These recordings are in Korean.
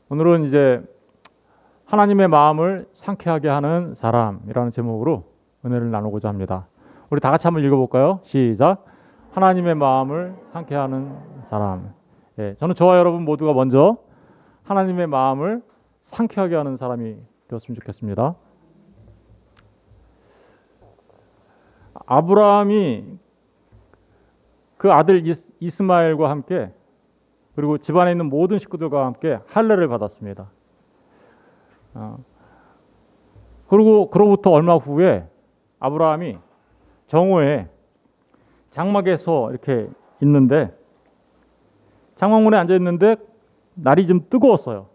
오늘은 이제 하나님의 마음을 상쾌하게 하는 사람이라는 제목으로 은혜를 나누고자 합니다. 우리 다 같이 한번 읽어볼까요? 시작. 하나님의 마음을 상쾌하는 사람. 저는 저와 여러분 모두가 먼저 하나님의 마음을 상쾌하게 하는 사람이 되었으면 좋겠습니다. 아브라함이 그 아들 이스마엘과 함께 그리고 집안에 있는 모든 식구들과 함께 할례를 받았습니다. 그리고 그로부터 얼마 후에 아브라함이 정오에 장막에서 이렇게 있는데 장막문에 앉아 있는데 날이 좀 뜨거웠어요.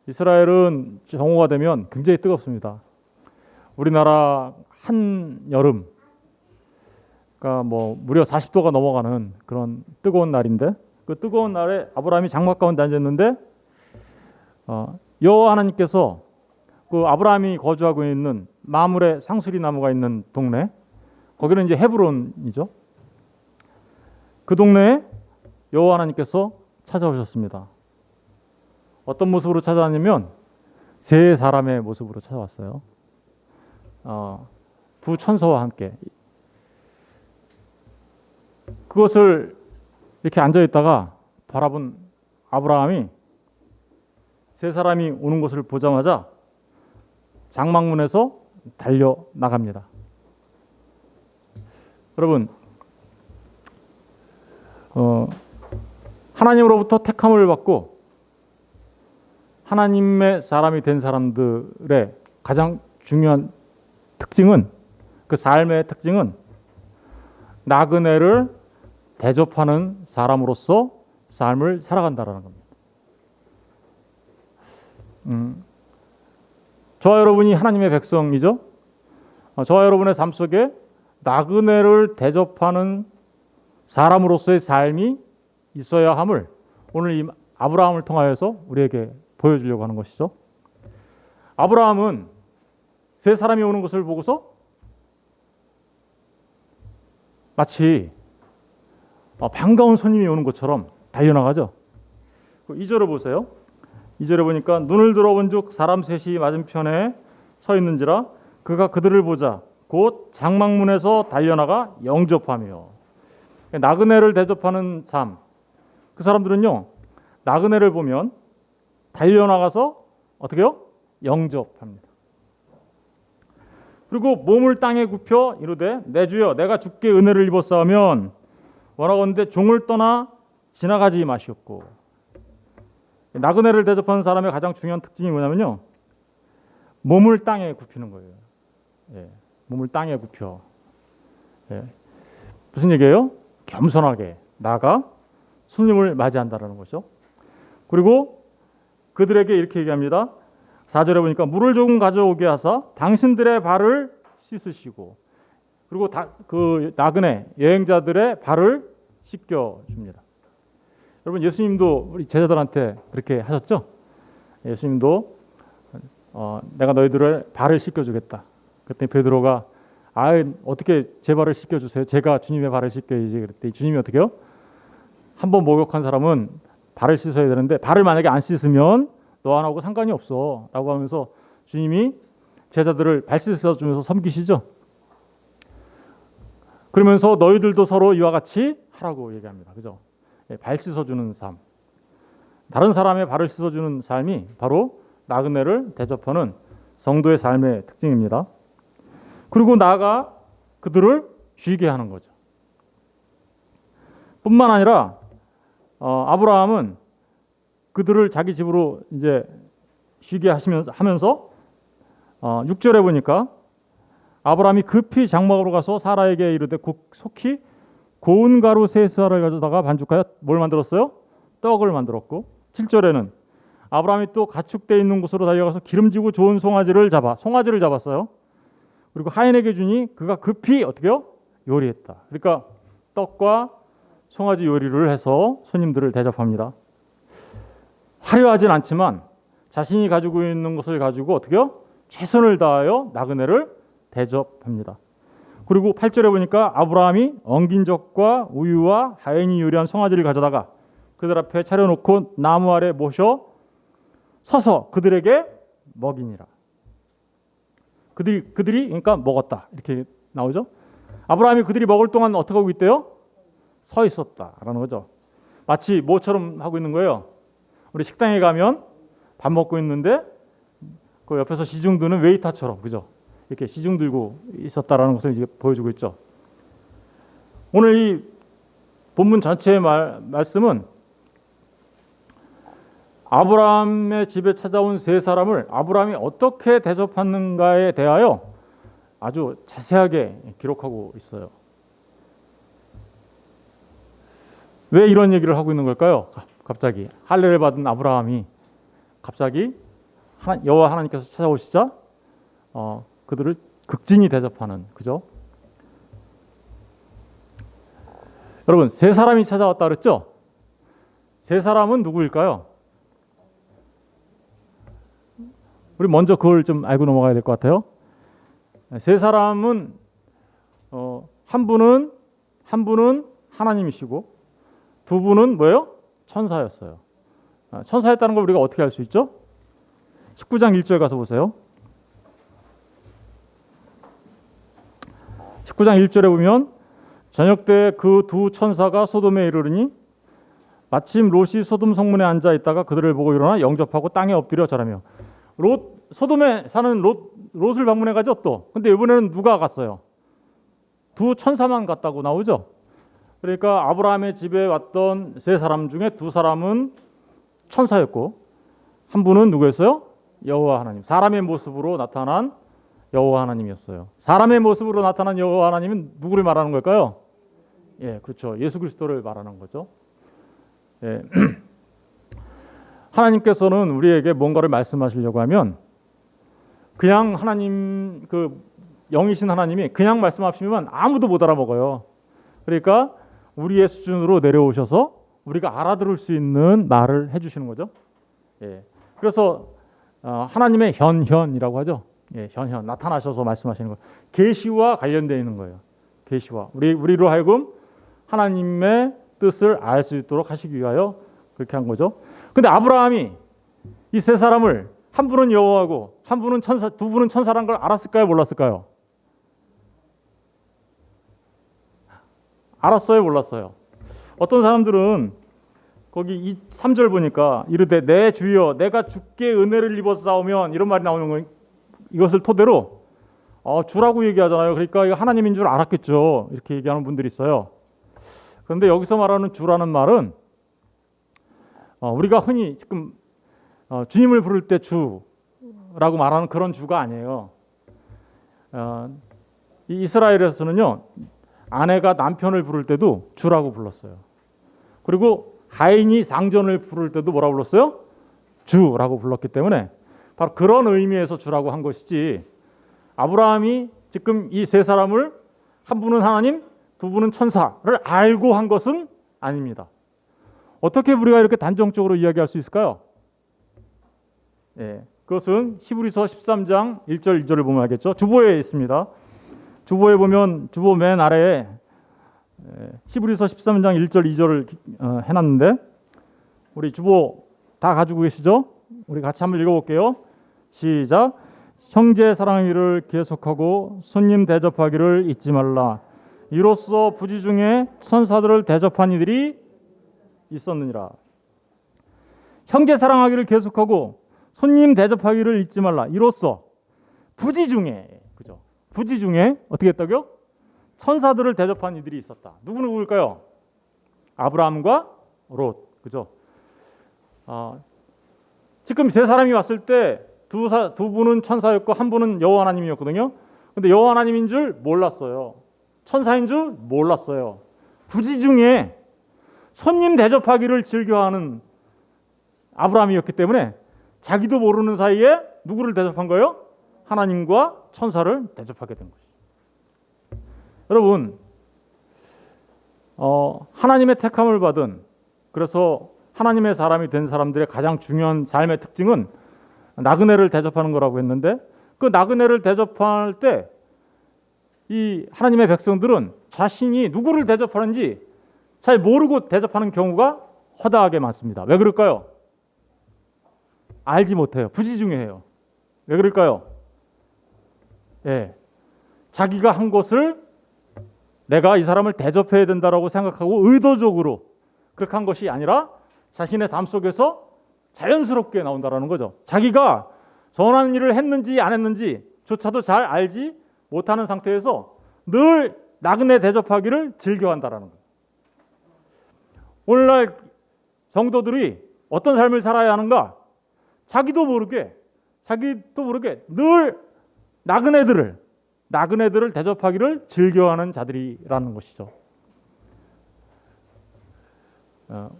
이스라엘은 정오가 되면 굉장히 뜨겁습니다. 우리나라 한여름, 그러니까 뭐 무려 40도가 넘어가는 그런 뜨거운 날인데 그 뜨거운 날에 아브라함이 장막 가운데 앉아 있는데 여호와 하나님께서 그 아브라함이 거주하고 있는 마므레 상수리 나무가 있는 동네, 거기는 이제 헤브론이죠. 그 동네에 여호와 하나님께서 찾아오셨습니다. 어떤 모습으로 찾아왔냐면 세 사람의 모습으로 찾아왔어요. 두 천사와 함께. 그것을 이렇게 앉아 있다가 바라본 아브라함이 세 사람이 오는 것을 보자마자 장막문에서 달려 나갑니다. 여러분, 하나님으로부터 택함을 받고 하나님의 사람이 된 사람들의 가장 중요한 특징은, 그 삶의 특징은 나그네를 대접하는 사람으로서 삶을 살아간다라는 겁니다. 저와 여러분이 하나님의 백성이죠. 저와 여러분의 삶 속에 나그네를 대접하는 사람으로서의 삶이 있어야 함을 오늘 이 아브라함을 통하여서 우리에게 보여주려고 하는 것이죠. 아브라함은 세 사람이 오는 것을 보고서 마치 반가운 손님이 오는 것처럼 달려나가죠. 2절을 보세요. 2절에 보니까 눈을 들어본 즉 사람 셋이 맞은편에 서 있는지라 그가 그들을 보자 곧 장막문에서 달려나가 영접하며. 나그네를 대접하는 삶. 그 사람들은요, 나그네를 보면 달려나가서 어떻게 해요? 영접합니다. 그리고 몸을 땅에 굽혀 이르되 내 주여 내가 주께 은혜를 입었사오면 원하건대 종을 떠나 지나가지 마시옵고. 나그네를 대접하는 사람의 가장 중요한 특징이 뭐냐면요, 몸을 땅에 굽히는 거예요. 몸을 땅에 굽혀. 무슨 얘기예요? 겸손하게 나가 손님을 맞이한다라는 거죠. 그리고 그들에게 이렇게 얘기합니다. 4절에 보니까 물을 조금 가져오게 하사 당신들의 발을 씻으시고, 그리고 그 나그네 여행자들의 발을 씻겨 줍니다. 여러분, 예수님도 우리 제자들한테 그렇게 하셨죠? 예수님도 내가 너희들의 발을 씻겨 주겠다. 그랬더니 베드로가 어떻게 제 발을 씻겨 주세요? 제가 주님의 발을 씻겨야지. 그랬더니 주님이 어떻게요? 한번 목욕한 사람은 발을 씻어야 되는데 발을 만약에 안 씻으면 너 안 하고 상관이 없어 라고 하면서 주님이 제자들을 발 씻어주면서 섬기시죠. 그러면서 너희들도 서로 이와 같이 하라고 얘기합니다. 그죠? 발 씻어주는 삶, 다른 사람의 발을 씻어주는 삶이 바로 나그네를 대접하는 성도의 삶의 특징입니다. 그리고 나아가 그들을 쉬게 하는 거죠. 뿐만 아니라 아브라함은 그들을 자기 집으로 이제 쉬게 하면서 6절에 보니까 아브라함이 급히 장막으로 가서 사라에게 이르되 속히 고운 가루 세 쌀을 가져다가 반죽하여 뭘 만들었어요? 떡을 만들었고, 7절에는 아브라함이 또 가축대 있는 곳으로 달려가서 기름지고 좋은 송아지를 잡았어요. 그리고 하인에게 주니 그가 급히 어떻게요? 요리했다. 그러니까 떡과 송아지 요리를 해서 손님들을 대접합니다. 화려하진 않지만 자신이 가지고 있는 것을 가지고 어떻게요? 최선을 다하여 나그네를 대접합니다. 그리고 8절에 보니까 아브라함이 엉긴 젖과 우유와 하인이 요리한 송아지를 가져다가 그들 앞에 차려놓고 나무 아래 모셔 서서 그들에게 먹이니라. 그들이 그러니까 먹었다 이렇게 나오죠. 아브라함이 그들이 먹을 동안 어떻게 하고 있대요? 서 있었다라는 거죠. 마치 뭐처럼 하고 있는 거예요. 우리 식당에 가면 밥 먹고 있는데 그 옆에서 시중 드는 웨이터처럼, 그죠? 이렇게 시중 들고 있었다라는 것을 이제 보여주고 있죠. 오늘 이 본문 전체의 말씀은 아브라함의 집에 찾아온 세 사람을 아브라함이 어떻게 대접하는가에 대하여 아주 자세하게 기록하고 있어요. 왜 이런 얘기를 하고 있는 걸까요? 갑자기 할례를 받은 아브라함이 갑자기 여호와 하나님께서 찾아오시자 그들을 극진히 대접하는, 그죠? 여러분, 세 사람이 찾아왔다 그랬죠? 세 사람은 누구일까요? 우리 먼저 그걸 좀 알고 넘어가야 될 것 같아요. 세 사람은 한 분은 하나님이시고 두 분은 뭐예요? 천사였어요. 천사였다는 걸 우리가 어떻게 알 수 있죠? 19장 1절 가서 보세요. 19장 1절에 보면 저녁 때 그 두 천사가 소돔에 이르르니 마침 롯이 소돔 성문에 앉아 있다가 그들을 보고 일어나 영접하고 땅에 엎드려 절하며. 소돔에 사는 롯을 방문해 가죠 또. 근데 이번에는 누가 갔어요? 두 천사만 갔다고 나오죠. 그러니까 아브라함의 집에 왔던 세 사람 중에 두 사람은 천사였고 한 분은 누구였어요? 여호와 하나님. 사람의 모습으로 나타난 여호와 하나님이었어요. 사람의 모습으로 나타난 여호와 하나님은 누구를 말하는 걸까요? 예, 그렇죠. 예수 그리스도를 말하는 거죠. 예. 하나님께서는 우리에게 뭔가를 말씀하시려고 하면 그냥 하나님, 그 영이신 하나님이 그냥 말씀하시면 아무도 못 알아먹어요. 그러니까 우리의 수준으로 내려오셔서 우리가 알아들을 수 있는 말을 해주시는 거죠. 예. 그래서 하나님의 현현이라고 하죠. 예, 현현 나타나셔서 말씀하시는 거. 계시와 관련되어 있는 거예요. 계시와 우리로 하여금 하나님의 뜻을 알 수 있도록 하시기 위하여 그렇게 한 거죠. 근데 아브라함이 이 세 사람을 한 분은 여호와고 한 분은 천사, 두 분은 천사라는 걸 알았을까요? 몰랐을까요? 알았어요? 몰랐어요? 어떤 사람들은 거기 3절 보니까 이르되 내 주여 내가 주께 은혜를 입어서 싸우면 이런 말이 나오는 거예요. 이것을 토대로 주라고 얘기하잖아요. 그러니까 이거 하나님인 줄 알았겠죠. 이렇게 얘기하는 분들이 있어요. 그런데 여기서 말하는 주라는 말은 우리가 흔히 지금 주님을 부를 때 주라고 말하는 그런 주가 아니에요. 이 이스라엘에서는요 아내가 남편을 부를 때도 주라고 불렀어요. 그리고 하인이 상전을 부를 때도 뭐라고 불렀어요? 주라고 불렀기 때문에 바로 그런 의미에서 주라고 한 것이지, 아브라함이 지금 이 세 사람을 한 분은 하나님, 두 분은 천사를 알고 한 것은 아닙니다. 어떻게 우리가 이렇게 단정적으로 이야기할 수 있을까요? 예, 그것은 히브리서 13장 1절 2절을 보면 알겠죠. 주보에 있습니다. 주보에 보면 주보 맨 아래에 히브리서 13장 1절 2절을 해놨는데 우리 주보 다 가지고 계시죠? 우리 같이 한번 읽어볼게요. 시작. 형제 사랑하기를 계속하고 손님 대접하기를 잊지 말라. 이로써 부지 중에 천사들을 대접한 이들이 있었느니라. 형제 사랑하기를 계속하고 손님 대접하기를 잊지 말라. 이로써 부지 중에, 그죠? 부지 중에 어떻게 했다고요? 천사들을 대접한 이들이 있었다. 누구일까요? 아브라함과 롯, 그죠? 지금 세 사람이 왔을 때 두 분은 천사였고 한 분은 여호와 하나님이었거든요. 근데 여호와 하나님인 줄 몰랐어요. 천사인 줄 몰랐어요. 부지 중에 손님 대접하기를 즐겨하는 아브라함이었기 때문에 자기도 모르는 사이에 누구를 대접한 거예요? 하나님과 천사를 대접하게 된 것이죠. 여러분, 하나님의 택함을 받은, 그래서 하나님의 사람이 된 사람들의 가장 중요한 삶의 특징은 나그네를 대접하는 거라고 했는데, 그 나그네를 대접할 때 이 하나님의 백성들은 자신이 누구를 대접하는지 잘 모르고 대접하는 경우가 허다하게 많습니다. 왜 그럴까요? 알지 못해요. 부지중해해요. 왜 그럴까요? 예, 자기가 한 것을 내가 이 사람을 대접해야 된다라고 생각하고 의도적으로 그렇게 한 것이 아니라 자신의 삶 속에서 자연스럽게 나온다라는 거죠. 자기가 선한 일을 했는지 안 했는지조차도 잘 알지 못하는 상태에서 늘 나그네 대접하기를 즐겨한다라는 거예요. 오늘날 성도들이 어떤 삶을 살아야 하는가? 자기도 모르게 늘 나그네들을 대접하기를 즐겨하는 자들이라는 것이죠.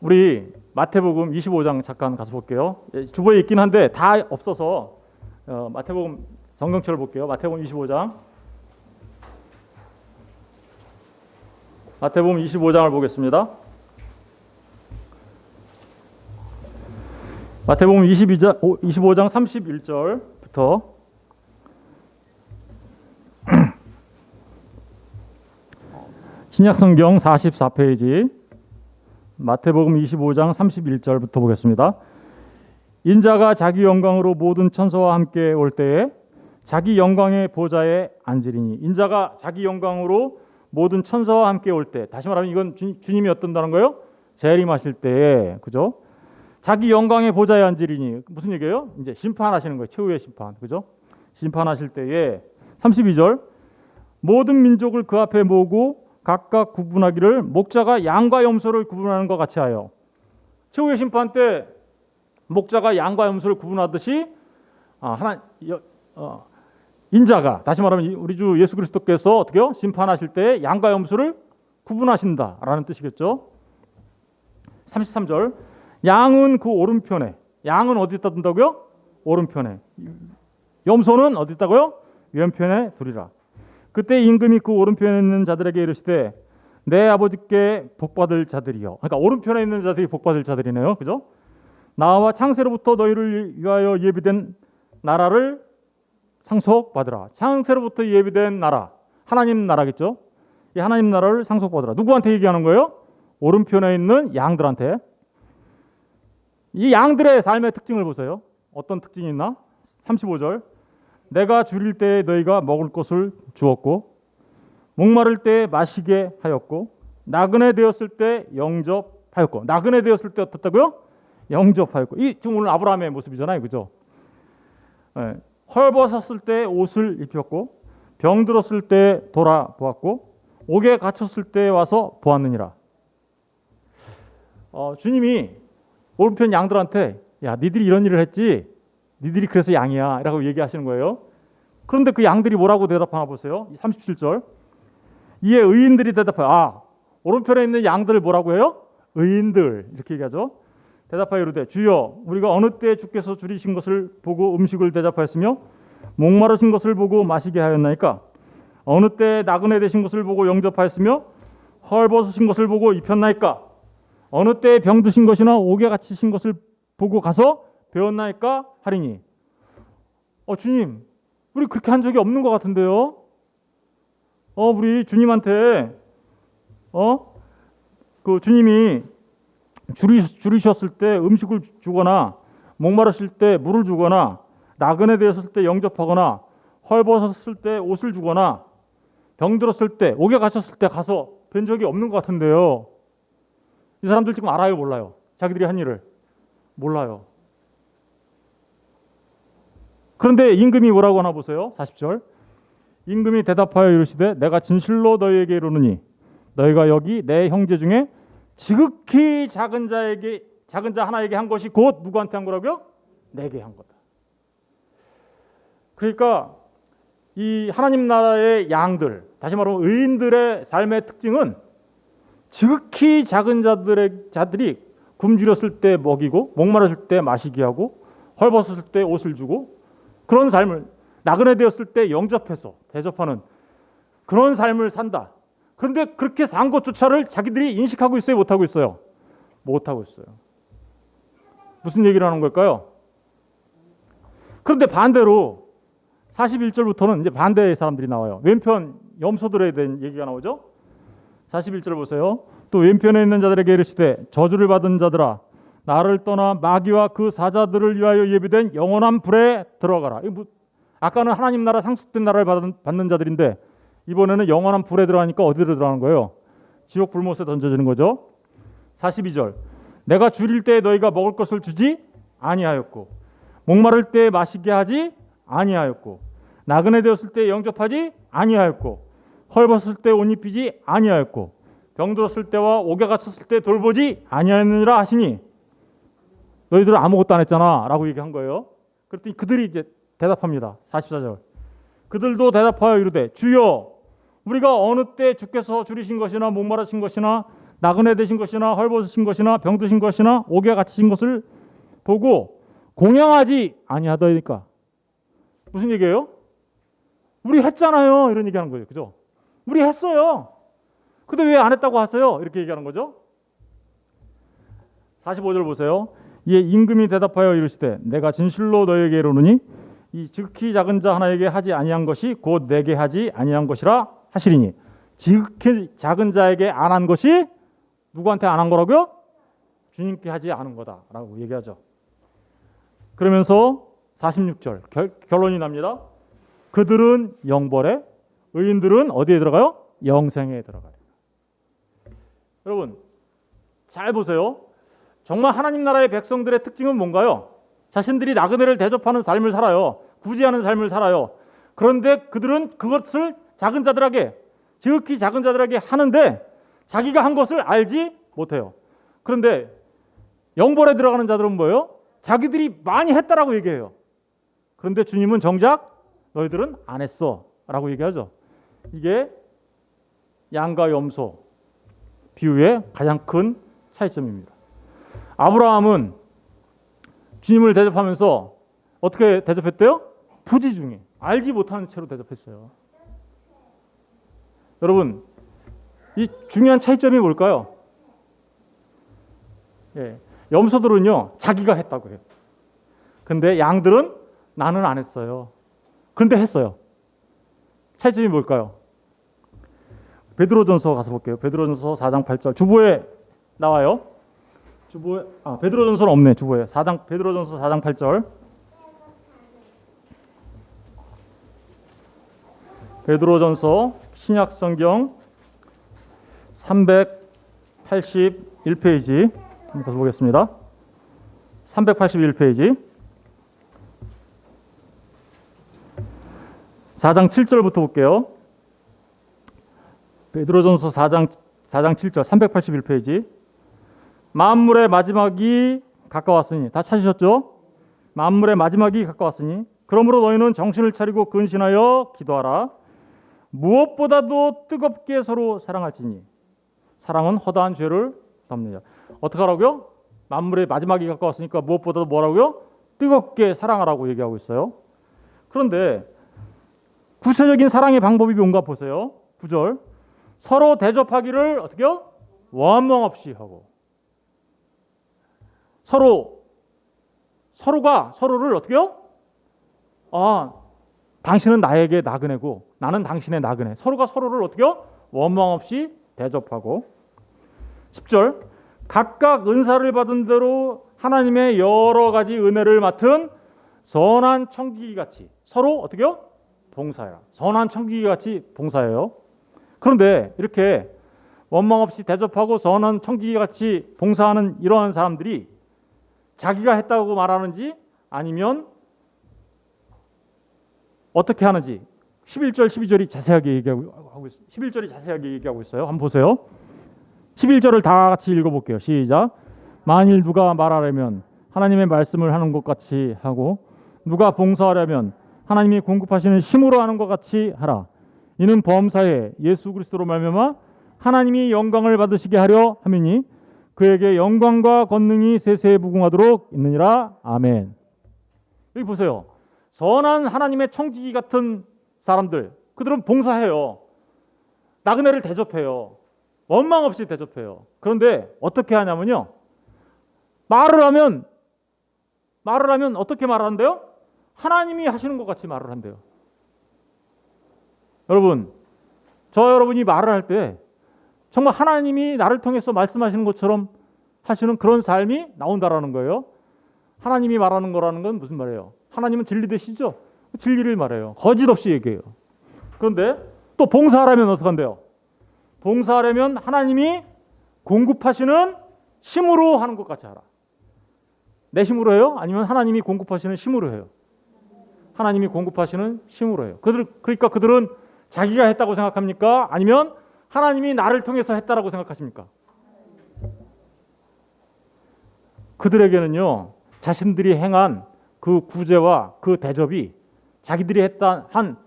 우리 마태복음 25장 잠깐 가서 볼게요. 주보에 있긴 한데 다 없어서 마태복음 성경책을 볼게요. 마태복음 25장. 마태복음 25장을 보겠습니다. 마태복음 25장 31절부터 신약성경 44페이지 마태복음 25장 31절부터 보겠습니다. 인자가 자기 영광으로 모든 천사와 함께 올 때에 자기 영광의 보좌에 앉으리니. 인자가 자기 영광으로 모든 천사와 함께 올 때, 다시 말하면 이건 주님이 어떤다는 거예요? 재림하실 때에, 그죠? 자기 영광의 보좌에 앉으리니 무슨 얘기예요? 이제 심판하시는 거예요. 최후의 심판, 그죠? 심판하실 때에 32절 모든 민족을 그 앞에 모으고 각각 구분하기를 목자가 양과 염소를 구분하는 것 같이 하여. 최후의 심판 때 목자가 양과 염소를 구분하듯이 인자가, 다시 말하면 우리 주 예수 그리스도께서 어떻게요? 심판하실 때 양과 염소를 구분하신다라는 뜻이겠죠. 33절 양은 그 오른편에, 양은 어디다 둔다고요? 오른편에. 염소는 어디 있다고요? 왼편에 두리라. 그때 임금이 그 오른편에 있는 자들에게 이르시되 내 아버지께 복받을 자들이요. 그러니까 오른편에 있는 자들이 복받을 자들이네요. 그죠? 나와 창세로부터 너희를 위하여 예비된 나라를 상속받으라. 창세로부터 예비된 나라, 하나님 나라겠죠? 이 하나님 나라를 상속받으라. 누구한테 얘기하는 거예요? 오른편에 있는 양들한테. 이 양들의 삶의 특징을 보세요. 어떤 특징이 있나? 35절 내가 줄일 때에 너희가 먹을 것을 주었고 목마를 때에 마시게 하였고 나그네 되었을 때 영접하였고. 나그네 되었을 때 어떻다고요? 영접하였고. 이 지금 오늘 아브라함의 모습이잖아요, 그죠? 네. 헐벗었을 때 옷을 입혔고 병들었을 때 돌아보았고 옥에 갇혔을 때 와서 보았느니라. 주님이 오른편 양들한테 야, 니들이 이런 일을 했지, 니들이 그래서 양이야 라고 얘기하시는 거예요. 그런데 그 양들이 뭐라고 대답하나 보세요. 37절 이에 의인들이 대답하여, 오른편에 있는 양들을 뭐라고 해요? 의인들, 이렇게 얘기하죠. 대답하여 이르되 주여 우리가 어느 때 주께서 줄이신 것을 보고 음식을 대접하였으며 목마르신 것을 보고 마시게 하였나이까? 어느 때 나그네 되신 것을 보고 영접하였으며 헐벗으신 것을 보고 입혔나이까? 어느 때 병드신 것이나 옥에 갇히신 것을 보고 가서 배웠나이까? 하리니. 주님, 우리 그렇게 한 적이 없는 것 같은데요. 우리 주님한테 그 주님이 줄이셨을 때 음식을 주거나 목마르실 때 물을 주거나 나그네 되었을 때 영접하거나 헐벗었을 때 옷을 주거나 병들었을 때 옥에 갇혔을 때 가서 뵌 적이 없는 것 같은데요. 이 사람들 지금 알아요, 몰라요? 자기들이 한 일을 몰라요. 그런데 임금이 뭐라고 하나 보세요. 40절 임금이 대답하여 이르시되 내가 진실로 너희에게 이르노니 너희가 여기 내 형제 중에 지극히 작은 자 하나에게 한 것이 곧 누구한테 한 거라고요? 내게 한 거다. 그러니까 이 하나님 나라의 양들, 다시 말하면 의인들의 삶의 특징은 지극히 작은 자들이 굶주렸을 때 먹이고 목마르실 때 마시게 하고 헐벗었을 때 옷을 주고 그런 삶을, 나그네 되었을 때 영접해서 대접하는 그런 삶을 산다. 그런데 그렇게 산 것조차를 자기들이 인식하고 있어요, 못하고 있어요? 못하고 있어요. 무슨 얘기를 하는 걸까요? 그런데 반대로 41절부터는 이제 반대의 사람들이 나와요. 왼편 염소들에 대한 얘기가 나오죠. 41절 보세요. 또 왼편에 있는 자들에게 이르시되 저주를 받은 자들아 나를 떠나 마귀와 그 사자들을 위하여 예비된 영원한 불에 들어가라. 아까는 하나님 나라 상속된 나라를 받는 자들인데 이번에는 영원한 불에 들어가니까 어디로 들어가는 거예요? 지옥 불못에 던져지는 거죠. 42절 내가 줄일 때 너희가 먹을 것을 주지 아니하였고 목마를 때 마시게 하지 아니하였고 나그네 되었을 때 영접하지 아니하였고 헐벗을 때 옷 입히지 아니하였고 병들었을 때와 옥에 갇혔을 때 돌보지 아니하였느니라 하시니 너희들은 아무것도 안 했잖아 라고 얘기한 거예요. 그랬더니 그들이 이제 대답합니다. 44절 그들도 대답하여 이르되 주여 우리가 어느 때 주께서 줄이신 것이나 목마르신 것이나 나그네 되신 것이나 헐벗으신 것이나 병드신 것이나 옥에 갇히신 것을 보고 공양하지 아니하더이까. 무슨 얘기예요? 우리 했잖아요 이런 얘기하는 거예요. 그죠? 우리 했어요. 근데 왜 안 했다고 하세요? 이렇게 얘기하는 거죠. 45절 보세요. 이에 임금이 대답하여 이르시되 내가 진실로 너에게 이르노니 이 지극히 작은 자 하나에게 하지 아니한 것이 곧 내게 하지 아니한 것이라 하시리니 지극히 작은 자에게 안 한 것이 누구한테 안 한 거라고요? 주님께 하지 않은 거다라고 얘기하죠. 그러면서 46절 결론이 납니다. 그들은 영벌에 의인들은 어디에 들어가요? 영생에 들어가요. 여러분 잘 보세요. 정말 하나님 나라의 백성들의 특징은 뭔가요? 자신들이 나그네를 대접하는 삶을 살아요. 구제하는 삶을 살아요. 그런데 그들은 그것을 작은 자들에게 지극히 작은 자들에게 하는데 자기가 한 것을 알지 못해요. 그런데 영벌에 들어가는 자들은 뭐예요? 자기들이 많이 했다라고 얘기해요. 그런데 주님은 정작 너희들은 안 했어 라고 얘기하죠. 이게 양과 염소 비유의 가장 큰 차이점입니다. 아브라함은 주님을 대접하면서 어떻게 대접했대요? 부지중에 알지 못하는 채로 대접했어요. 여러분 이 중요한 차이점이 뭘까요? 염소들은요 자기가 했다고 해요. 근데 양들은 나는 안 했어요. 그런데 했어요. 차이점이 뭘까요? 베드로전서 가서 볼게요. 베드로전서 4장 8절 주보에 나와요. 주보에 베드로전서는 없네. 주보에 베드로전서 4장 8절 베드로전서 신약성경 381페이지 한번 가서 보겠습니다. 381페이지 4장 7절부터 볼게요. 베드로전서 4장 7절 381페이지 만물의 마지막이 가까웠으니 다 찾으셨죠? 만물의 마지막이 가까웠으니 그러므로 너희는 정신을 차리고 근신하여 기도하라. 무엇보다도 뜨겁게 서로 사랑할지니 사랑은 허다한 죄를 덮느니라. 어떻게 하라고요? 만물의 마지막이 가까웠으니까 무엇보다도 뭐라고요? 뜨겁게 사랑하라고 얘기하고 있어요. 그런데 구체적인 사랑의 방법이 뭔가 보세요. 9절 서로 대접하기를 어떻게요? 원망 없이 하고 서로가 서로를 어떻게요? 당신은 나에게 나그네고 나는 당신의 나그네. 서로가 서로를 어떻게요? 원망 없이 대접하고 10절 각각 은사를 받은 대로 하나님의 여러 가지 은혜를 맡은 선한 청지기같이 서로 어떻게요? 봉사해라. 선한 청지기같이 봉사해요. 그런데 이렇게 원망 없이 대접하고 선한 청지기같이 봉사하는 이러한 사람들이 자기가 했다고 말하는지 아니면 어떻게 하는지 11절 12절이 자세하게 얘기하고 있어요. 11절이 자세하게 얘기하고 있어요. 한번 보세요. 11절을 다 같이 읽어볼게요. 시작. 만일 누가 말하려면 하나님의 말씀을 하는 것 같이 하고 누가 봉사하려면 하나님이 공급하시는 힘으로 하는 것 같이 하라. 이는 범사에 예수 그리스도로 말미암아 하나님이 영광을 받으시게 하려 함이니 그에게 영광과 권능이 세세에 무궁하도록 있느니라. 아멘. 여기 보세요. 선한 하나님의 청지기 같은 사람들, 그들은 봉사해요. 나그네를 대접해요. 원망 없이 대접해요. 그런데 어떻게 하냐면요. 말을 하면 어떻게 말한대요? 하나님이 하시는 것 같이 말을 한대요. 여러분, 여러분이 말을 할 때 정말 하나님이 나를 통해서 말씀하시는 것처럼 하시는 그런 삶이 나온다라는 거예요. 하나님이 말하는 거라는 건 무슨 말이에요? 하나님은 진리 되시죠? 진리를 말해요. 거짓 없이 얘기해요. 그런데 또 봉사하려면 어떻게 한대요? 봉사하려면 하나님이 공급하시는 힘으로 하는 것 같이 하라. 내 힘으로 해요? 아니면 하나님이 공급하시는 힘으로 해요? 하나님이 공급하시는 힘으로 해요. 그러니까 그들은 자기가 했다고 생각합니까? 아니면 하나님이 나를 통해서 했다라고 생각하십니까? 그들에게는요, 자신들이 행한 그 구제와 그 대접이 자기들이 했다 한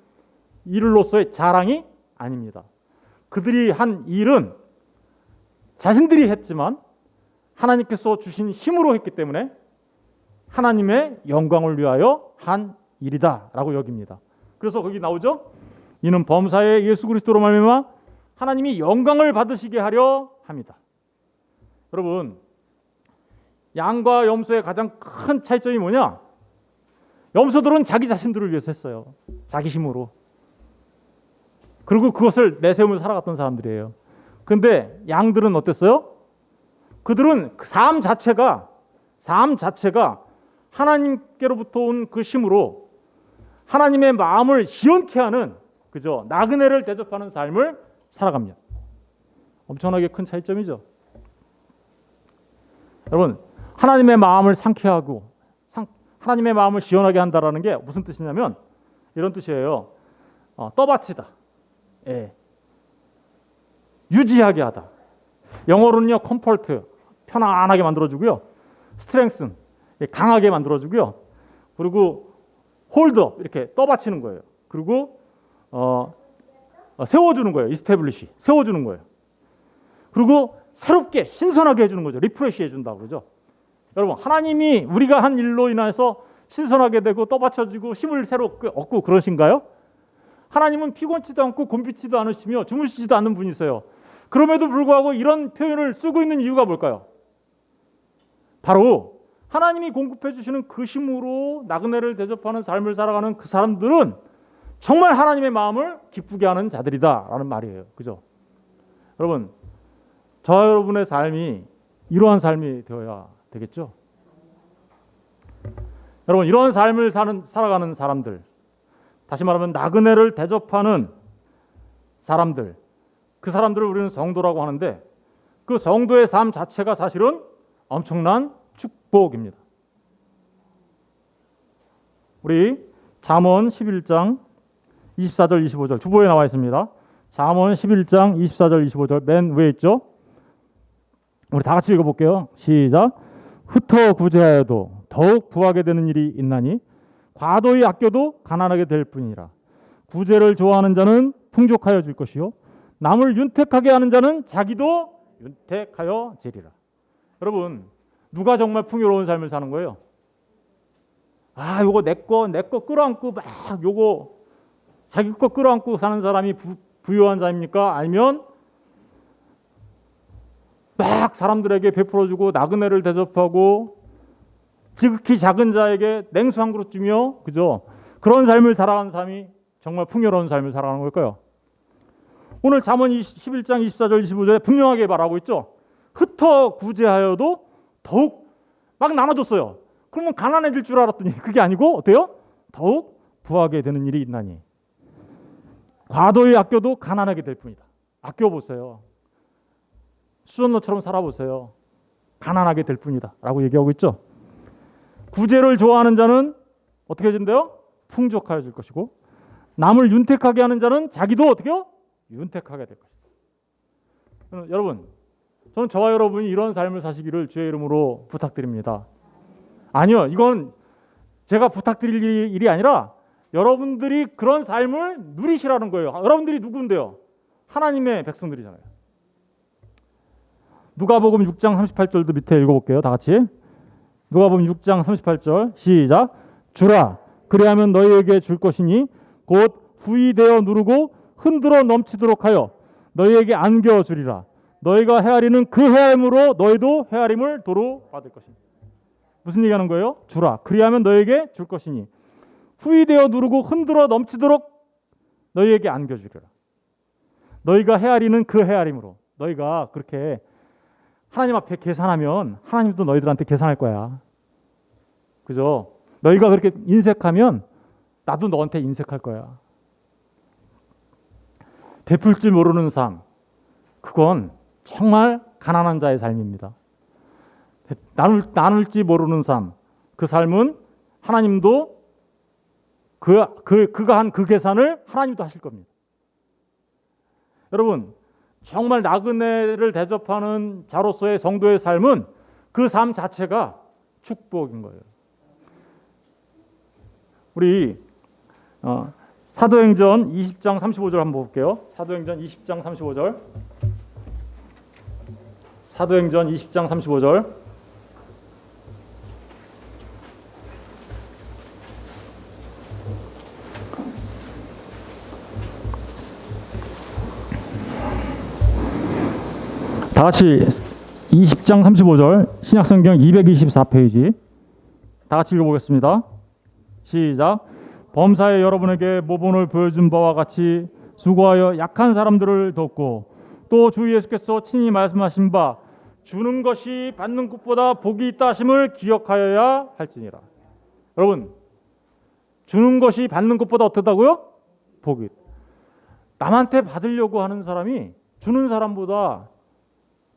일로서의 자랑이 아닙니다. 그들이 한 일은 자신들이 했지만 하나님께서 주신 힘으로 했기 때문에 하나님의 영광을 위하여 한 일이다라고 여깁니다. 그래서 거기 나오죠. 이는 범사에 예수 그리스도로 말미암아 하나님이 영광을 받으시게 하려 합니다. 여러분, 양과 염소의 가장 큰 차이점이 뭐냐? 염소들은 자기 자신들을 위해서 했어요. 자기 힘으로. 그리고 그것을 내세우며 살아갔던 사람들이에요. 근데 양들은 어땠어요? 그들은 삶 자체가 하나님께로부터 온 그 힘으로 하나님의 마음을 시원케 하는, 그죠? 나그네를 대접하는 삶을 살아갑니다. 엄청나게 큰 차이점이죠. 여러분, 하나님의 마음을 상쾌하고 하나님의 마음을 시원하게 한다라는 게 무슨 뜻이냐면 이런 뜻이에요. 떠받치다. 예. 유지하게 하다. 영어로는요, 컴포트, 편안하게 만들어주고요. 스트렝슨, 강하게 만들어주고요. 그리고 홀드업, 이렇게 떠받치는 거예요. 그리고 세워주는 거예요. 이스태블리시, 세워주는 거예요. 그리고 새롭게 신선하게 해주는 거죠. 리프레시 해준다고 그러죠. 여러분, 하나님이 우리가 한 일로 인해서 신선하게 되고 떠받쳐지고 힘을 새로 얻고 그러신가요? 하나님은 피곤치도 않고 곤비치도 않으시며 주무시지도 않는 분이세요. 그럼에도 불구하고 이런 표현을 쓰고 있는 이유가 뭘까요? 바로 하나님이 공급해 주시는 그 힘으로 나그네를 대접하는 삶을 살아가는 그 사람들은 정말 하나님의 마음을 기쁘게 하는 자들이다라는 말이에요. 그죠? 여러분, 저와 여러분의 삶이 이러한 삶이 되어야 되겠죠? 여러분, 이런 삶을 살아가는 사람들, 다시 말하면 나그네를 대접하는 사람들, 그 사람들을 우리는 성도라고 하는데 그 성도의 삶 자체가 사실은 엄청난 축복입니다. 우리 잠언 11장 24절 25절 주보에 나와 있습니다. 잠언 11장 24절 25절 맨 위에 있죠. 우리 다 같이 읽어볼게요. 시작. 흩어 구제하여도 더욱 부하게 되는 일이 있나니 과도히 아껴도 가난하게 될 뿐이라. 구제를 좋아하는 자는 풍족하여 질 것이요 남을 윤택하게 하는 자는 자기도 윤택하여 지리라. 여러분, 누가 정말 풍요로운 삶을 사는 거예요? 요거 내 거 끌어안고 막 요거 자기 거 끌어안고 사는 사람이 부유한 자입니까? 아니면 막 사람들에게 베풀어주고 나그네를 대접하고 지극히 작은 자에게 냉수 한 그릇 주며, 그죠? 그런 삶을 살아가는 사람이 정말 풍요로운 삶을 살아가는 걸까요? 오늘 잠언 11장 24절 25절에 분명하게 말하고 있죠. 흩어 구제하여도 더욱 막 나눠줬어요. 그러면 가난해질 줄 알았더니 그게 아니고 어때요? 더욱 부하게 되는 일이 있나니. 과도히 아껴도 가난하게 될 뿐이다. 아껴보세요. 수전노처럼 살아보세요. 가난하게 될 뿐이다 라고 얘기하고 있죠. 구제를 좋아하는 자는 어떻게 해진대요? 풍족하여 질 것이고 남을 윤택하게 하는 자는 자기도 어떻게요? 윤택하게 될 것이다. 여러분, 저는 저와 여러분이 이런 삶을 사시기를 주의 이름으로 부탁드립니다. 아니요, 이건 제가 부탁드릴 일이 아니라 여러분들이 그런 삶을 누리시라는 거예요. 여러분들이 누군데요? 하나님의 백성들이잖아요. 누가복음 6장 38절도 밑에 읽어볼게요. 다 같이. 누가복음 6장 38절 시작. 주라, 그리하면 너희에게 줄 것이니 곧 후이되어 누르고 흔들어 넘치도록 하여 너희에게 안겨주리라. 너희가 헤아리는 그 헤아림으로 너희도 헤아림을 도로 받을 것이니. 무슨 얘기하는 거예요? 주라, 그리하면 너희에게 줄 것이니 후이되어 누르고 흔들어 넘치도록 너희에게 안겨주리라. 너희가 헤아리는 그 헤아림으로, 너희가 그렇게 하나님 앞에 계산하면 하나님도 너희들한테 계산할 거야. 그죠? 너희가 그렇게 인색하면 나도 너한테 인색할 거야. 베풀 줄 모르는 삶, 그건 정말 가난한 자의 삶입니다. 나눌지 모르는 삶, 그 삶은 하나님도 그가 한 그 계산을 하나님도 하실 겁니다. 여러분, 정말 나그네를 대접하는 자로서의 성도의 삶은 그 삶 자체가 축복인 거예요. 우리 사도행전 20장 35절 한번 볼게요. 사도행전 20장 35절. 사도행전 20장 35절. 다 같이 20장 35절 신약성경 224페이지 다 같이 읽어보겠습니다. 시작. 범사에 여러분에게 모본을 보여준 바와 같이 수고하여 약한 사람들을 돕고 또 주 예수께서 친히 말씀하신 바 주는 것이 받는 것보다 복이 있다 하심을 기억하여야 할지니라. 여러분, 주는 것이 받는 것보다 어떻다고요? 복이. 남한테 받으려고 하는 사람이 주는 사람보다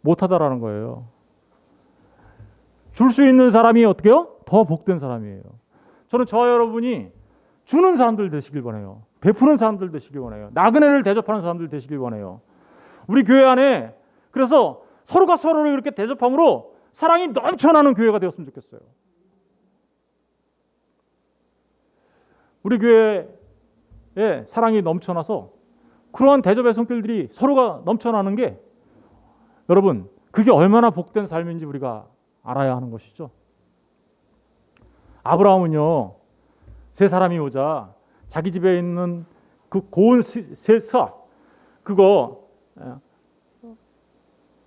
못하다라는 거예요. 줄 수 있는 사람이 어떻게 해요? 더 복된 사람이에요. 저는 저와 여러분이 주는 사람들 되시길 원해요. 베푸는 사람들 되시길 원해요. 나그네를 대접하는 사람들 되시길 원해요. 우리 교회 안에 그래서 서로가 서로를 이렇게 대접함으로 사랑이 넘쳐나는 교회가 되었으면 좋겠어요. 우리 교회에 사랑이 넘쳐나서 그러한 대접의 손길들이 서로가 넘쳐나는 게 여러분, 그게 얼마나 복된 삶인지 우리가 알아야 하는 것이죠. 아브라함은요, 세 사람이 오자 자기 집에 있는 그 고운 쇠사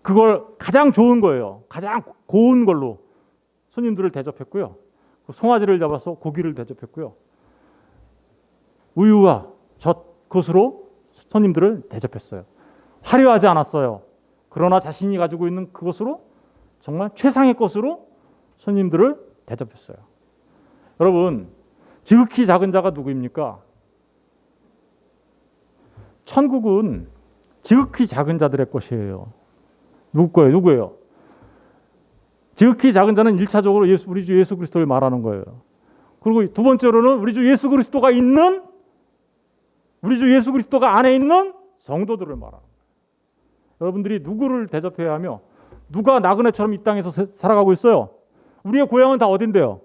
그걸 가장 좋은 거예요. 가장 고운 걸로 손님들을 대접했고요. 송아지를 잡아서 고기를 대접했고요. 우유와 젖것으로 손님들을 대접했어요. 화려하지 않았어요. 그러나 자신이 가지고 있는 그것으로 정말 최상의 것으로 손님들을 대접했어요. 여러분, 지극히 작은 자가 누구입니까? 천국은 지극히 작은 자들의 것이에요. 누구예요? 지극히 작은 자는 1차적으로 우리 주 예수 그리스도를 말하는 거예요. 그리고 두 번째로는 우리 주 예수 그리스도가 안에 있는 성도들을 말하는 거예요. 여러분들이 누구를 대접해야 하며 누가 나그네처럼 이 땅에서 살아가고 있어요? 우리의 고향은 다 어딘데요?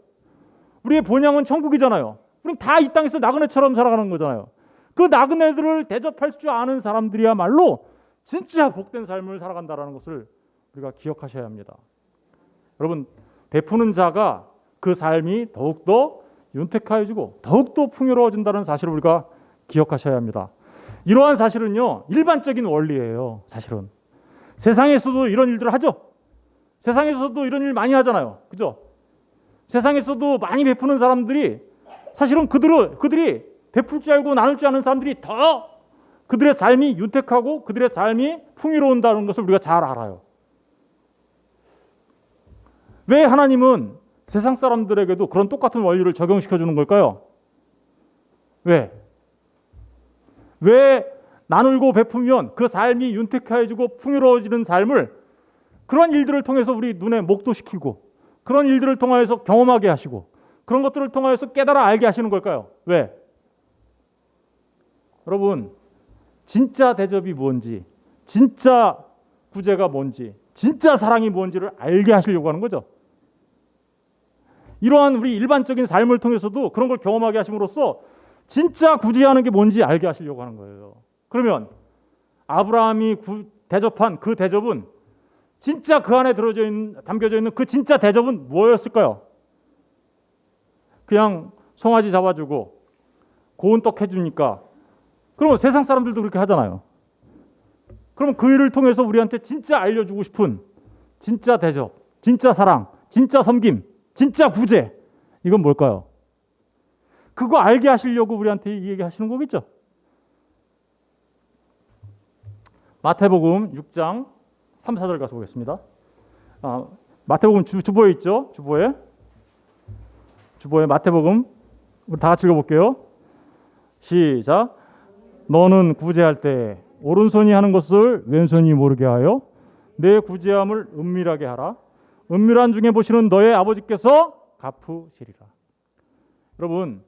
우리의 본향은 천국이잖아요. 우린 다 이 땅에서 나그네처럼 살아가는 거잖아요. 그 나그네들을 대접할 줄 아는 사람들이야말로 진짜 복된 삶을 살아간다는 것을 우리가 기억하셔야 합니다. 여러분, 베푸는 자가 그 삶이 더욱더 윤택해지고 더욱더 풍요로워진다는 사실을 우리가 기억하셔야 합니다. 이러한 사실은요, 일반적인 원리예요. 사실은 세상에서도 이런 일들을 하죠. 세상에서도 이런 일 많이 하잖아요. 그죠? 세상에서도 많이 베푸는 사람들이 사실은 그들이 베풀 줄 알고 나눌 줄 아는 사람들이 더 그들의 삶이 윤택하고 그들의 삶이 풍요로운다는 것을 우리가 잘 알아요. 왜 하나님은 세상 사람들에게도 그런 똑같은 원리를 적용시켜 주는 걸까요? 왜 나누고 베푸면 그 삶이 윤택해지고 풍요로워지는 삶을 그런 일들을 통해서 우리 눈에 목도시키고 그런 일들을 통해서 경험하게 하시고 그런 것들을 통해서 깨달아 알게 하시는 걸까요? 왜? 여러분, 진짜 대접이 뭔지, 진짜 구제가 뭔지, 진짜 사랑이 뭔지를 알게 하시려고 하는 거죠. 이러한 우리 일반적인 삶을 통해서도 그런 걸 경험하게 하심으로써 진짜 구제하는 게 뭔지 알게 하시려고 하는 거예요. 그러면 아브라함이 대접한 그 대접은 진짜 그 안에 담겨져 있는 그 진짜 대접은 뭐였을까요? 그냥 송아지 잡아주고 고운 떡 해주니까 그러면 세상 사람들도 그렇게 하잖아요. 그럼 그 일을 통해서 우리한테 진짜 알려주고 싶은 진짜 대접, 진짜 사랑, 진짜 섬김, 진짜 구제, 이건 뭘까요? 그거 알게 하시려고 우리한테 이 얘기 하시는 거겠죠? 마태복음 6장 3, 4절 가서 보겠습니다. 마태복음 주보에 있죠. 주보에 마태복음 우리 다 같이 읽어볼게요. 시작. 너는 구제할 때 오른손이 하는 것을 왼손이 모르게 하여 내 구제함을 은밀하게 하라. 은밀한 중에 보시는 너의 아버지께서 갚으시리라. 여러분,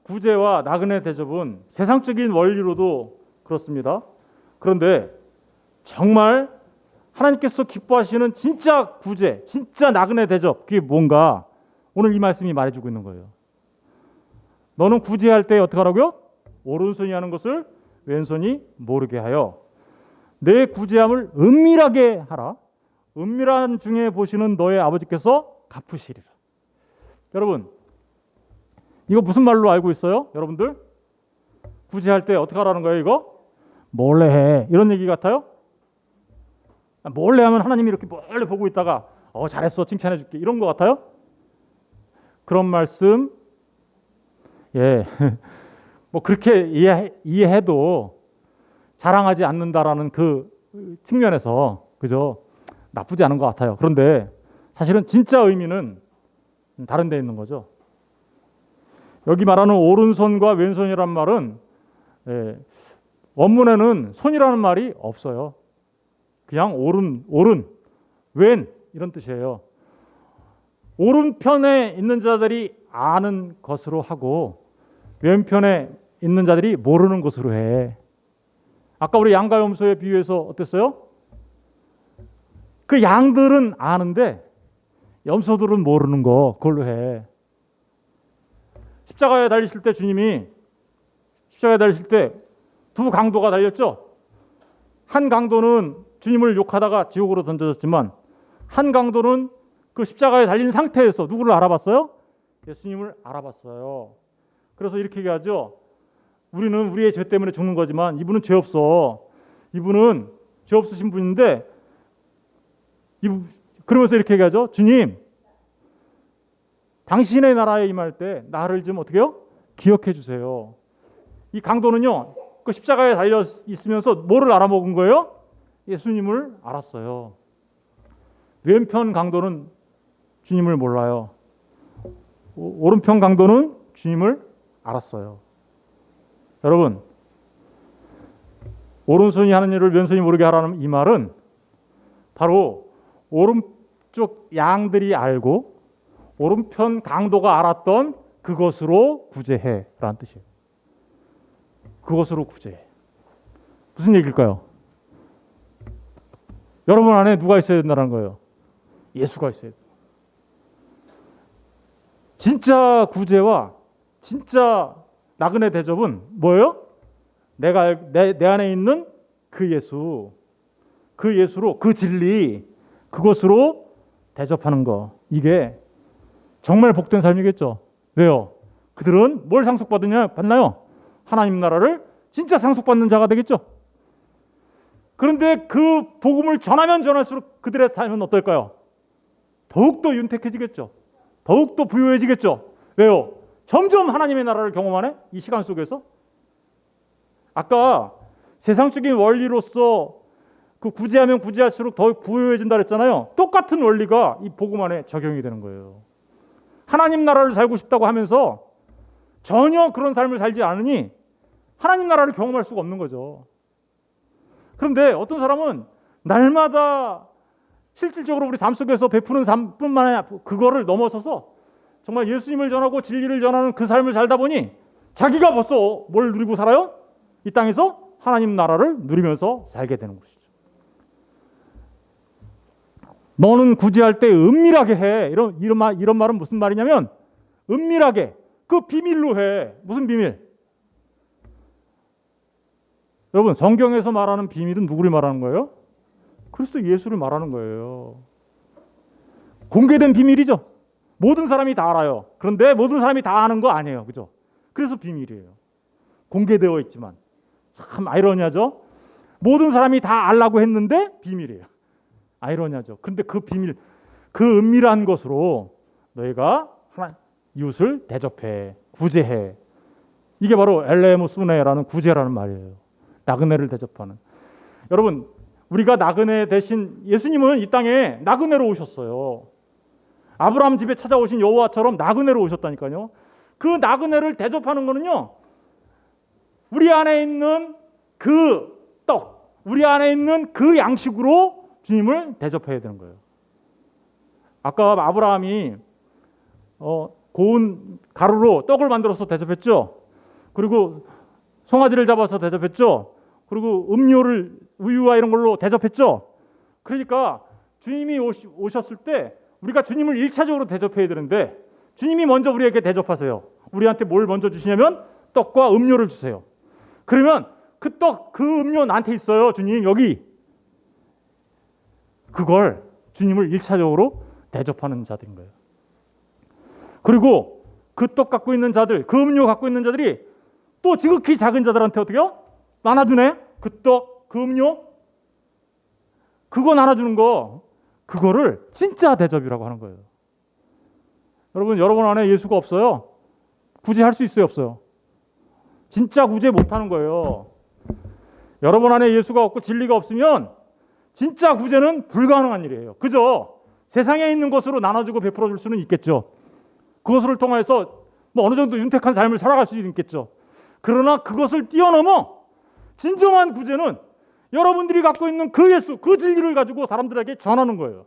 구제와 나그네 대접은 세상적인 원리로도 그렇습니다. 그런데 정말 하나님께서 기뻐하시는 진짜 구제, 진짜 나그네 대접, 그게 뭔가 오늘 이 말씀이 말해주고 있는 거예요. 너는 구제할 때 어떻게 하라고요? 오른손이 하는 것을 왼손이 모르게 하여 내 구제함을 은밀하게 하라. 은밀한 중에 보시는 너의 아버지께서 갚으시리라. 여러분, 이거 무슨 말로 알고 있어요? 여러분들? 구제할 때 어떻게 하라는 거예요, 이거? 몰래 해. 이런 얘기 같아요? 몰래 하면 하나님이 이렇게 몰래 보고 있다가 잘했어, 칭찬해 줄게. 이런 거 같아요? 그런 말씀, 예, 뭐 그렇게 이해해도 자랑하지 않는다라는 그 측면에서 그죠? 나쁘지 않은 것 같아요. 그런데 사실은 진짜 의미는 다른 데 있는 거죠. 여기 말하는 오른손과 왼손이란 말은 원문에는 손이라는 말이 없어요. 그냥 오른, 왼 이런 뜻이에요. 오른편에 있는 자들이 아는 것으로 하고 왼편에 있는 자들이 모르는 것으로 해. 아까 우리 양과 염소에 비유해서 어땠어요? 그 양들은 아는데 염소들은 모르는 거 그걸로 해. 십자가에 달리실 때 주님이 십자가에 달리실 때 두 강도가 달렸죠. 한 강도는 주님을 욕하다가 지옥으로 던져졌지만 한 강도는 그 십자가에 달린 상태에서 누구를 알아봤어요? 예수님을 알아봤어요. 그래서 이렇게 얘기하죠. 우리는 우리의 죄 때문에 죽는 거지만 이분은 죄 없어. 이분은 죄 없으신 분인데 그러면서 이렇게 얘기하죠. 주님, 당신의 나라에 임할 때 나를 좀 어떻게 해요? 기억해 주세요. 이 강도는요, 그 십자가에 달려 있으면서 뭐를 알아먹은 거예요? 예수님을 알았어요. 왼편 강도는 주님을 몰라요. 오른편 강도는 주님을 알았어요. 여러분, 오른손이 하는 일을 왼손이 모르게 하라는 이 말은 바로 오른쪽 양들이 알고 오른편 강도가 알았던 그것으로 구제해라는 뜻이에요. 그것으로 구제해. 무슨 얘기일까요? 여러분 안에 누가 있어야 된다는 거예요? 예수가 있어야 돼요. 진짜 구제와 진짜 나그네 대접은 뭐예요? 내 안에 있는 그 예수, 그 예수로, 그 진리, 그것으로 대접하는 거. 이게 정말 복된 삶이겠죠. 왜요? 그들은 뭘 받나요? 하나님 나라를 진짜 상속받는 자가 되겠죠. 그런데 그 복음을 전하면 전할수록 그들의 삶은 어떨까요? 더욱더 윤택해지겠죠. 더욱더 부유해지겠죠. 왜요? 점점 하나님의 나라를 경험하네? 이 시간 속에서. 아까 세상적인 원리로서 그 구제하면 구제할수록 더 부유해진다 그랬잖아요. 똑같은 원리가 이 복음 안에 적용이 되는 거예요. 하나님 나라를 살고 싶다고 하면서 전혀 그런 삶을 살지 않으니 하나님 나라를 경험할 수가 없는 거죠. 그런데 어떤 사람은 날마다 실질적으로 우리 삶 속에서 베푸는 삶뿐만 아니라 그거를 넘어서서 정말 예수님을 전하고 진리를 전하는 그 삶을 살다 보니 자기가 벌써 뭘 누리고 살아요? 이 땅에서 하나님 나라를 누리면서 살게 되는 것이죠. 너는 구제할 때 은밀하게 해. 이런 말은 무슨 말이냐면 은밀하게, 그 비밀로 해. 무슨 비밀? 여러분, 성경에서 말하는 비밀은 누구를 말하는 거예요? 그리스도 예수를 말하는 거예요. 공개된 비밀이죠. 모든 사람이 다 알아요. 그런데 모든 사람이 다 아는 거 아니에요. 그죠? 그래서 비밀이에요. 공개되어 있지만. 참 아이러니하죠? 모든 사람이 다 알라고 했는데 비밀이에요. 아이러니하죠. 그런데 그 비밀, 그 은밀한 것으로 너희가 이웃을 대접해, 구제해. 이게 바로 엘레무스네라는 구제라는 말이에요. 나그네를 대접하는. 여러분, 우리가 나그네 대신 예수님은 이 땅에 나그네로 오셨어요. 아브라함 집에 찾아오신 여호와처럼 나그네로 오셨다니까요. 그 나그네를 대접하는 거는요, 우리 안에 있는 그 떡, 우리 안에 있는 그 양식으로 주님을 대접해야 되는 거예요. 아까 아브라함이 고운 가루로 떡을 만들어서 대접했죠. 그리고 송아지를 잡아서 대접했죠. 그리고 음료를 우유와 이런 걸로 대접했죠. 그러니까 주님이 오셨을 때 우리가 주님을 1차적으로 대접해야 되는데 주님이 먼저 우리에게 대접하세요. 우리한테 뭘 먼저 주시냐면 떡과 음료를 주세요. 그러면 그 떡, 그 음료 나한테 있어요. 주님 여기. 그걸 주님을 1차적으로 대접하는 자들인 거예요. 그리고 그 떡 갖고 있는 자들, 그 음료 갖고 있는 자들이 또 지극히 작은 자들한테 어떻게요? 나눠주네. 그 떡, 그 음료, 그거 나눠주는 거, 그거를 진짜 대접이라고 하는 거예요. 여러분 안에 예수가 없어요? 구제할 수 있어요, 없어요? 진짜 구제 못하는 거예요. 여러분 안에 예수가 없고 진리가 없으면 진짜 구제는 불가능한 일이에요. 그죠? 세상에 있는 것으로 나눠주고 베풀어 줄 수는 있겠죠. 그것을 통해서 어느 정도 윤택한 삶을 살아갈 수 있겠죠. 그러나 그것을 뛰어넘어 진정한 구제는 여러분들이 갖고 있는 그 예수, 그 진리를 가지고 사람들에게 전하는 거예요.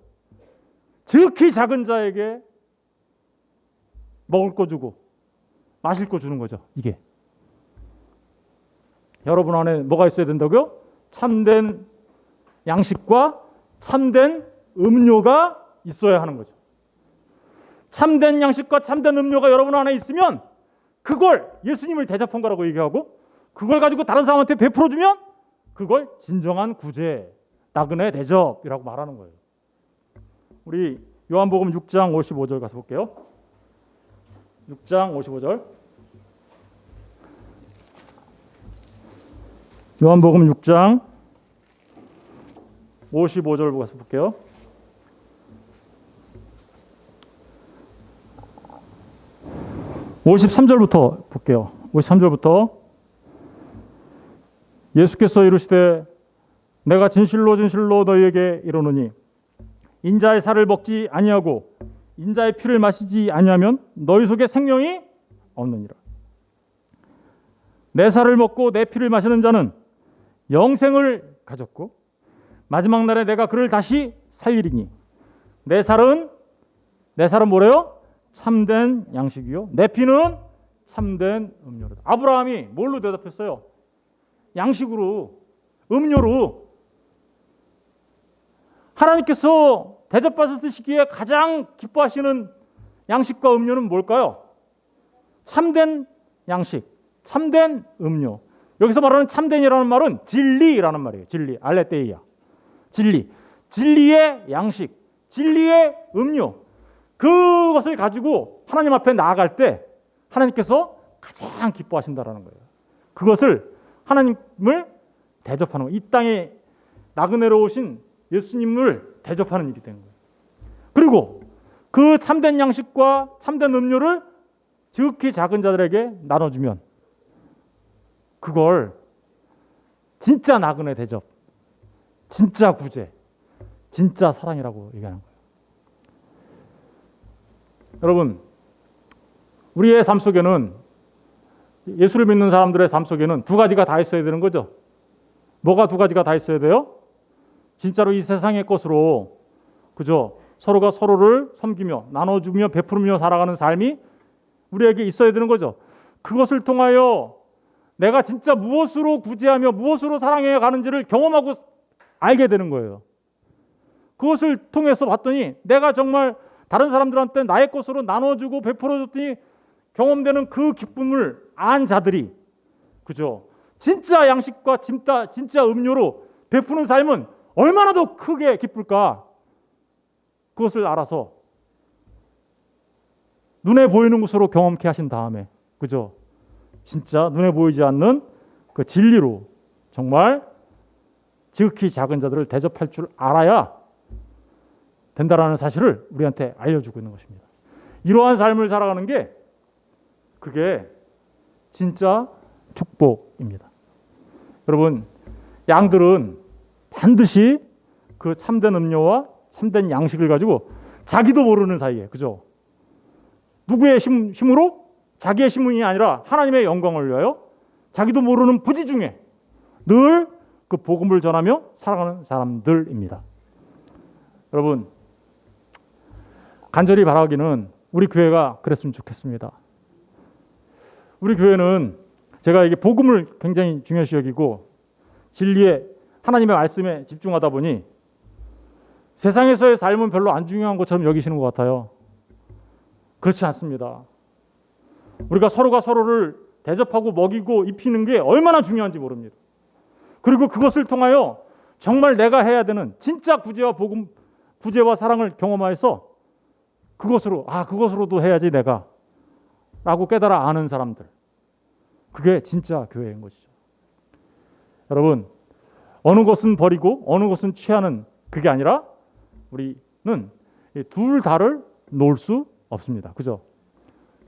지극히 작은 자에게 먹을 거 주고 마실 거 주는 거죠. 이게 여러분 안에 뭐가 있어야 된다고요? 참된 양식과 참된 음료가 있어야 하는 거죠. 참된 양식과 참된 음료가 여러분 안에 있으면 그걸 예수님을 대접한 거라고 얘기하고, 그걸 가지고 다른 사람한테 베풀어주면 그걸 진정한 구제, 나그네 대접이라고 말하는 거예요. 우리 요한복음 6장 55절 가서 볼게요. 6장 55절. 요한복음 6장 55절 가서 볼게요. (53절부터) 볼게요. 53절부터 예수께서 이르시되 내가 진실로 진실로 너희에게 이르노니 인자의 살을 먹지 아니하고 인자의 피를 마시지 아니하면 너희 속에 생명이 없느니라. 내 살을 먹고 내 피를 마시는 자는 영생을 가졌고 마지막 날에 내가 그를 다시 살리리니 내 살은 뭐래요? 참된 양식이요 내 피는 참된 음료로다. 아브라함이 뭘로 대답했어요? 양식으로, 음료로. 하나님께서 대접받으시기에 가장 기뻐하시는 양식과 음료는 뭘까요? 참된 양식, 참된 음료. 여기서 말하는 참된이라는 말은 진리라는 말이에요. 진리, 알레테이아. 진리, 진리의 양식, 진리의 음료. 그것을 가지고 하나님 앞에 나아갈 때 하나님께서 가장 기뻐하신다라는 거예요. 그것을 하나님을 대접하는 거예요. 이 땅에 나그네로 오신 예수님을 대접하는 일이 되는 거예요. 그리고 그 참된 양식과 참된 음료를 지극히 작은 자들에게 나눠주면 그걸 진짜 나그네 대접, 진짜 구제, 진짜 사랑이라고 얘기하는 거예요. 여러분, 우리의 삶 속에는, 예수를 믿는 사람들의 삶 속에는 두 가지가 다 있어야 되는 거죠. 뭐가 두 가지가 다 있어야 돼요? 진짜로 이 세상의 것으로, 그죠? 서로가 서로를 섬기며 나눠주며 베푸르며 살아가는 삶이 우리에게 있어야 되는 거죠. 그것을 통하여 내가 진짜 무엇으로 구제하며 무엇으로 사랑해 가는지를 경험하고 알게 되는 거예요. 그것을 통해서 봤더니 내가 정말 다른 사람들한테 나의 것으로 나눠주고 베풀어줬더니 경험되는 그 기쁨을 안 자들이, 그죠? 진짜 양식과 진짜 음료로 베푸는 삶은 얼마나 더 크게 기쁠까? 그것을 알아서 눈에 보이는 것으로 경험케 하신 다음에, 그죠? 진짜 눈에 보이지 않는 그 진리로 정말 지극히 작은 자들을 대접할 줄 알아야 된다라는 사실을 우리한테 알려주고 있는 것입니다. 이러한 삶을 살아가는 게 그게 진짜 축복입니다. 여러분, 양들은 반드시 그 참된 음료와 참된 양식을 가지고 자기도 모르는 사이에, 그죠? 누구의 힘으로? 자기의 힘이 아니라 하나님의 영광을 위하여 자기도 모르는 부지 중에 늘 그 복음을 전하며 살아가는 사람들입니다. 여러분, 간절히 바라기는 우리 교회가 그랬으면 좋겠습니다. 우리 교회는 제가 이게 복음을 굉장히 중요시 여기고 진리에 하나님의 말씀에 집중하다 보니 세상에서의 삶은 별로 안 중요한 것처럼 여기시는 것 같아요. 그렇지 않습니다. 우리가 서로가 서로를 대접하고 먹이고 입히는 게 얼마나 중요한지 모릅니다. 그리고 그것을 통하여 정말 내가 해야 되는 진짜 구제와 복음, 구제와 사랑을 경험하여서 그것으로도 해야지 내가 라고 깨달아 아는 사람들, 그게 진짜 교회인 것이죠. 여러분, 어느 것은 버리고 어느 것은 취하는 그게 아니라 우리는 둘 다를 놓을 수 없습니다. 그죠?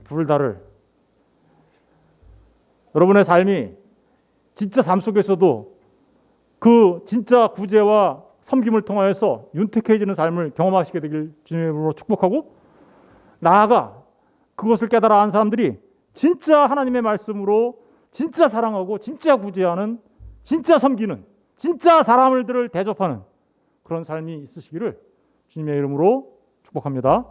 둘 다를. 여러분의 삶이 진짜 삶 속에서도 그 진짜 구제와 섬김을 통하여서 윤택해지는 삶을 경험하시게 되길 주님으로 축복하고, 나아가 그것을 깨달아 안 사람들이 진짜 하나님의 말씀으로 진짜 사랑하고 진짜 구제하는, 진짜 섬기는, 진짜 사람들을 대접하는 그런 삶이 있으시기를 주님의 이름으로 축복합니다.